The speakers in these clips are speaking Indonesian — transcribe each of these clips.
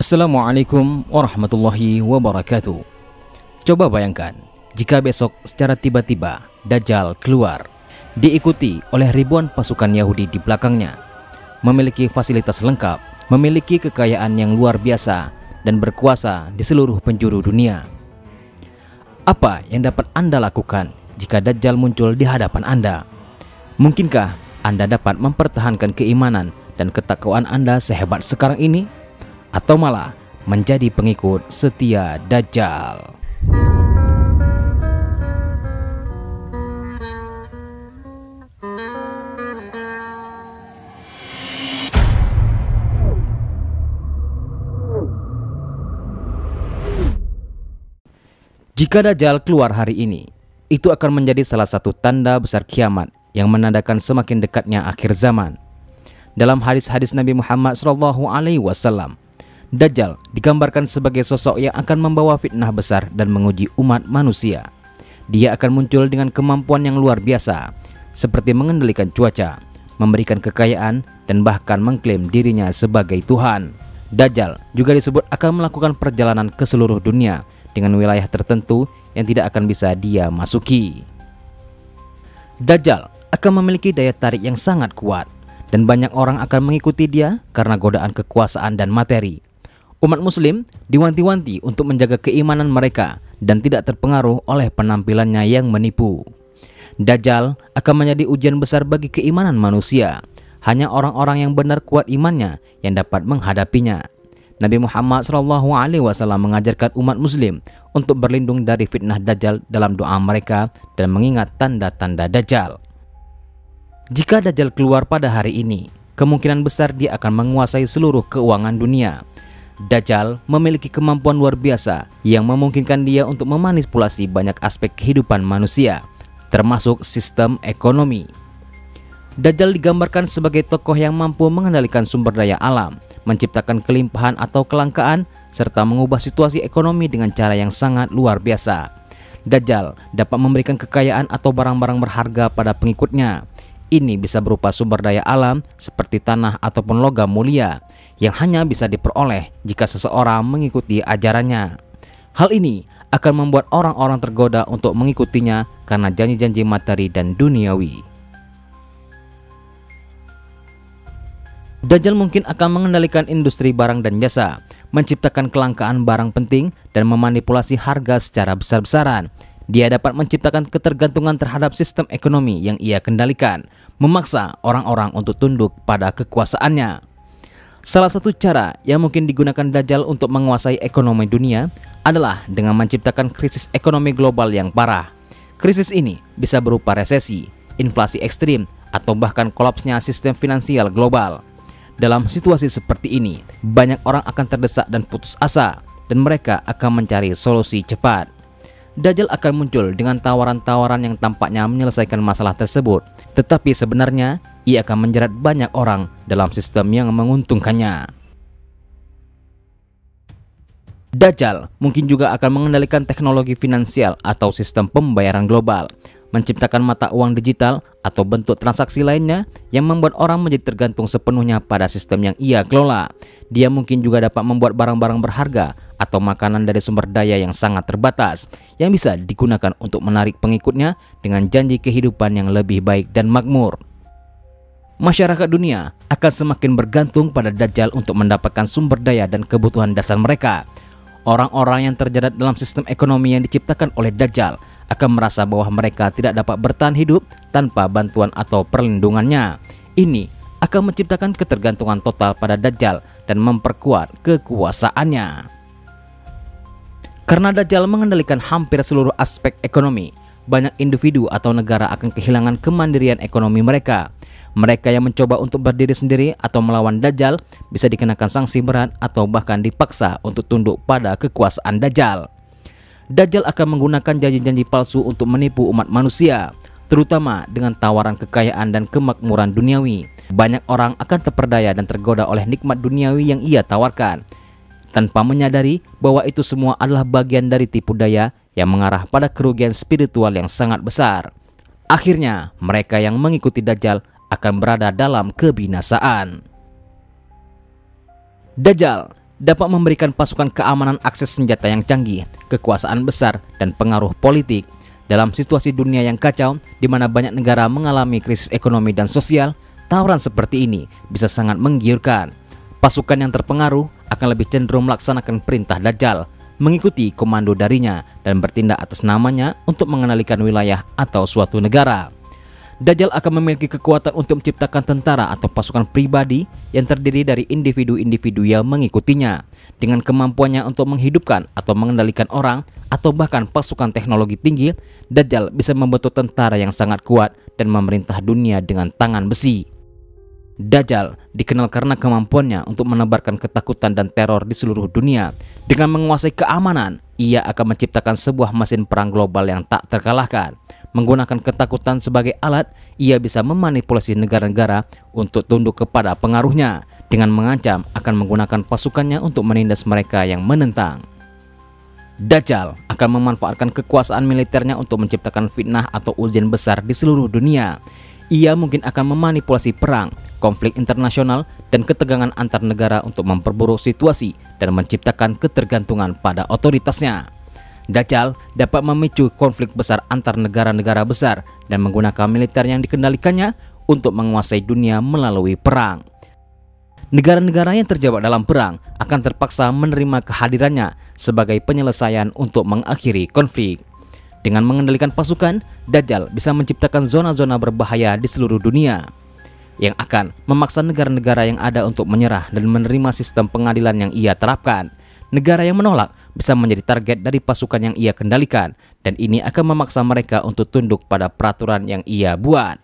Assalamualaikum warahmatullahi wabarakatuh. Coba bayangkan jika besok secara tiba-tiba Dajjal keluar, diikuti oleh ribuan pasukan Yahudi di belakangnya, memiliki fasilitas lengkap, memiliki kekayaan yang luar biasa, dan berkuasa di seluruh penjuru dunia. Apa yang dapat Anda lakukan jika Dajjal muncul di hadapan Anda? Mungkinkah Anda dapat mempertahankan keimanan dan ketakwaan Anda sehebat sekarang ini? Atau malah menjadi pengikut setia Dajjal? Jika Dajjal keluar hari ini, itu akan menjadi salah satu tanda besar kiamat yang menandakan semakin dekatnya akhir zaman. Dalam hadis-hadis Nabi Muhammad SAW, Dajjal digambarkan sebagai sosok yang akan membawa fitnah besar dan menguji umat manusia. Dia akan muncul dengan kemampuan yang luar biasa, seperti mengendalikan cuaca, memberikan kekayaan, dan bahkan mengklaim dirinya sebagai Tuhan. Dajjal juga disebut akan melakukan perjalanan ke seluruh dunia dengan wilayah tertentu yang tidak akan bisa dia masuki. Dajjal akan memiliki daya tarik yang sangat kuat, dan banyak orang akan mengikuti dia karena godaan kekuasaan dan materi. Umat muslim diwanti-wanti untuk menjaga keimanan mereka dan tidak terpengaruh oleh penampilannya yang menipu. Dajjal akan menjadi ujian besar bagi keimanan manusia. Hanya orang-orang yang benar kuat imannya yang dapat menghadapinya. Nabi Muhammad SAW mengajarkan umat muslim untuk berlindung dari fitnah Dajjal dalam doa mereka dan mengingat tanda-tanda Dajjal. Jika Dajjal keluar pada hari ini, kemungkinan besar dia akan menguasai seluruh keuangan dunia. Dajjal memiliki kemampuan luar biasa yang memungkinkan dia untuk memanipulasi banyak aspek kehidupan manusia, termasuk sistem ekonomi. Dajjal digambarkan sebagai tokoh yang mampu mengendalikan sumber daya alam, menciptakan kelimpahan atau kelangkaan, serta mengubah situasi ekonomi dengan cara yang sangat luar biasa. Dajjal dapat memberikan kekayaan atau barang-barang berharga pada pengikutnya. Ini bisa berupa sumber daya alam seperti tanah ataupun logam mulia yang hanya bisa diperoleh jika seseorang mengikuti ajarannya. Hal ini akan membuat orang-orang tergoda untuk mengikutinya karena janji-janji materi dan duniawi. Dajjal mungkin akan mengendalikan industri barang dan jasa, menciptakan kelangkaan barang penting, dan memanipulasi harga secara besar-besaran. Dia dapat menciptakan ketergantungan terhadap sistem ekonomi yang ia kendalikan, memaksa orang-orang untuk tunduk pada kekuasaannya. Salah satu cara yang mungkin digunakan Dajjal untuk menguasai ekonomi dunia adalah dengan menciptakan krisis ekonomi global yang parah. Krisis ini bisa berupa resesi, inflasi ekstrim, atau bahkan kolapsnya sistem finansial global. Dalam situasi seperti ini, banyak orang akan terdesak dan putus asa, dan mereka akan mencari solusi cepat. Dajjal akan muncul dengan tawaran-tawaran yang tampaknya menyelesaikan masalah tersebut, tetapi sebenarnya ia akan menjerat banyak orang dalam sistem yang menguntungkannya. Dajjal mungkin juga akan mengendalikan teknologi finansial atau sistem pembayaran global, menciptakan mata uang digital atau bentuk transaksi lainnya yang membuat orang menjadi tergantung sepenuhnya pada sistem yang ia kelola. Dia mungkin juga dapat membuat barang-barang berharga atau makanan dari sumber daya yang sangat terbatas yang bisa digunakan untuk menarik pengikutnya dengan janji kehidupan yang lebih baik dan makmur. Masyarakat dunia akan semakin bergantung pada Dajjal untuk mendapatkan sumber daya dan kebutuhan dasar mereka. Orang-orang yang terjerat dalam sistem ekonomi yang diciptakan oleh Dajjal akan merasa bahwa mereka tidak dapat bertahan hidup tanpa bantuan atau perlindungannya. Ini akan menciptakan ketergantungan total pada Dajjal dan memperkuat kekuasaannya. Karena Dajjal mengendalikan hampir seluruh aspek ekonomi, banyak individu atau negara akan kehilangan kemandirian ekonomi mereka. Mereka yang mencoba untuk berdiri sendiri atau melawan Dajjal bisa dikenakan sanksi berat atau bahkan dipaksa untuk tunduk pada kekuasaan Dajjal. Dajjal akan menggunakan janji-janji palsu untuk menipu umat manusia, terutama dengan tawaran kekayaan dan kemakmuran duniawi. Banyak orang akan terperdaya dan tergoda oleh nikmat duniawi yang ia tawarkan, tanpa menyadari bahwa itu semua adalah bagian dari tipu daya yang mengarah pada kerugian spiritual yang sangat besar. Akhirnya, mereka yang mengikuti Dajjal akan berada dalam kebinasaan. Dajjal dapat memberikan pasukan keamanan akses senjata yang canggih, kekuasaan besar, dan pengaruh politik. Dalam situasi dunia yang kacau, di mana banyak negara mengalami krisis ekonomi dan sosial, tawaran seperti ini bisa sangat menggiurkan. Pasukan yang terpengaruh akan lebih cenderung melaksanakan perintah Dajjal, mengikuti komando darinya, dan bertindak atas namanya untuk mengendalikan wilayah atau suatu negara. Dajjal akan memiliki kekuatan untuk menciptakan tentara atau pasukan pribadi yang terdiri dari individu-individu yang mengikutinya. Dengan kemampuannya untuk menghidupkan atau mengendalikan orang atau bahkan pasukan teknologi tinggi, Dajjal bisa membentuk tentara yang sangat kuat dan memerintah dunia dengan tangan besi. Dajjal dikenal karena kemampuannya untuk menebarkan ketakutan dan teror di seluruh dunia. Dengan menguasai keamanan, ia akan menciptakan sebuah mesin perang global yang tak terkalahkan. Menggunakan ketakutan sebagai alat, ia bisa memanipulasi negara-negara untuk tunduk kepada pengaruhnya. Dengan mengancam akan menggunakan pasukannya untuk menindas mereka yang menentang. Dajjal akan memanfaatkan kekuasaan militernya untuk menciptakan fitnah atau ujian besar di seluruh dunia. Ia mungkin akan memanipulasi perang, konflik internasional, dan ketegangan antar negara untuk memperburuk situasi dan menciptakan ketergantungan pada otoritasnya. Dajjal dapat memicu konflik besar antar negara-negara besar dan menggunakan militer yang dikendalikannya untuk menguasai dunia melalui perang. Negara-negara yang terjebak dalam perang akan terpaksa menerima kehadirannya sebagai penyelesaian untuk mengakhiri konflik. Dengan mengendalikan pasukan, Dajjal bisa menciptakan zona-zona berbahaya di seluruh dunia yang akan memaksa negara-negara yang ada untuk menyerah dan menerima sistem pengadilan yang ia terapkan. Negara yang menolak bisa menjadi target dari pasukan yang ia kendalikan, dan ini akan memaksa mereka untuk tunduk pada peraturan yang ia buat.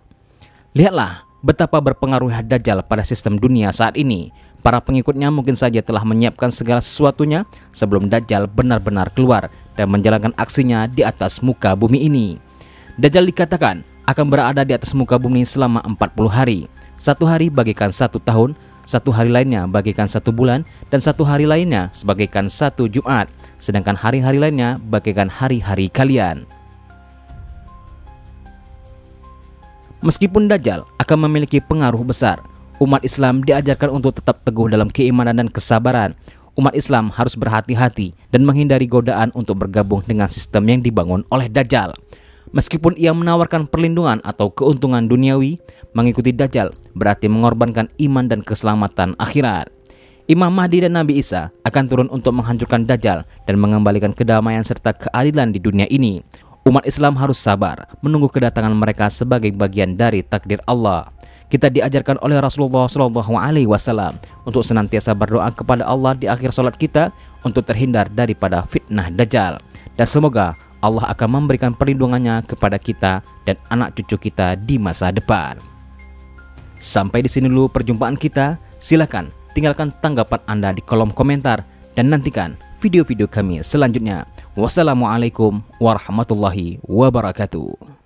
Lihatlah betapa berpengaruh Dajjal pada sistem dunia saat ini. Para pengikutnya mungkin saja telah menyiapkan segala sesuatunya sebelum Dajjal benar-benar keluar dan menjalankan aksinya di atas muka bumi ini. Dajjal dikatakan akan berada di atas muka bumi selama 40 hari. Satu hari bagikan 1 tahun, satu hari lainnya bagikan 1 bulan, dan satu hari lainnya sebagaikan 1 Jumat. Sedangkan hari-hari lainnya bagikan hari-hari kalian. Meskipun Dajjal akan memiliki pengaruh besar, umat Islam diajarkan untuk tetap teguh dalam keimanan dan kesabaran. Umat Islam harus berhati-hati dan menghindari godaan untuk bergabung dengan sistem yang dibangun oleh Dajjal. Meskipun ia menawarkan perlindungan atau keuntungan duniawi, mengikuti Dajjal berarti mengorbankan iman dan keselamatan akhirat. Imam Mahdi dan Nabi Isa akan turun untuk menghancurkan Dajjal dan mengembalikan kedamaian serta keadilan di dunia ini. Umat Islam harus sabar menunggu kedatangan mereka sebagai bagian dari takdir Allah. Kita diajarkan oleh Rasulullah SAW untuk senantiasa berdoa kepada Allah di akhir salat kita untuk terhindar daripada fitnah Dajjal. Dan semoga Allah akan memberikan perlindungannya kepada kita dan anak cucu kita di masa depan. Sampai di sini dulu perjumpaan kita. Silakan tinggalkan tanggapan Anda di kolom komentar dan nantikan video-video kami selanjutnya. Wassalamualaikum warahmatullahi wabarakatuh.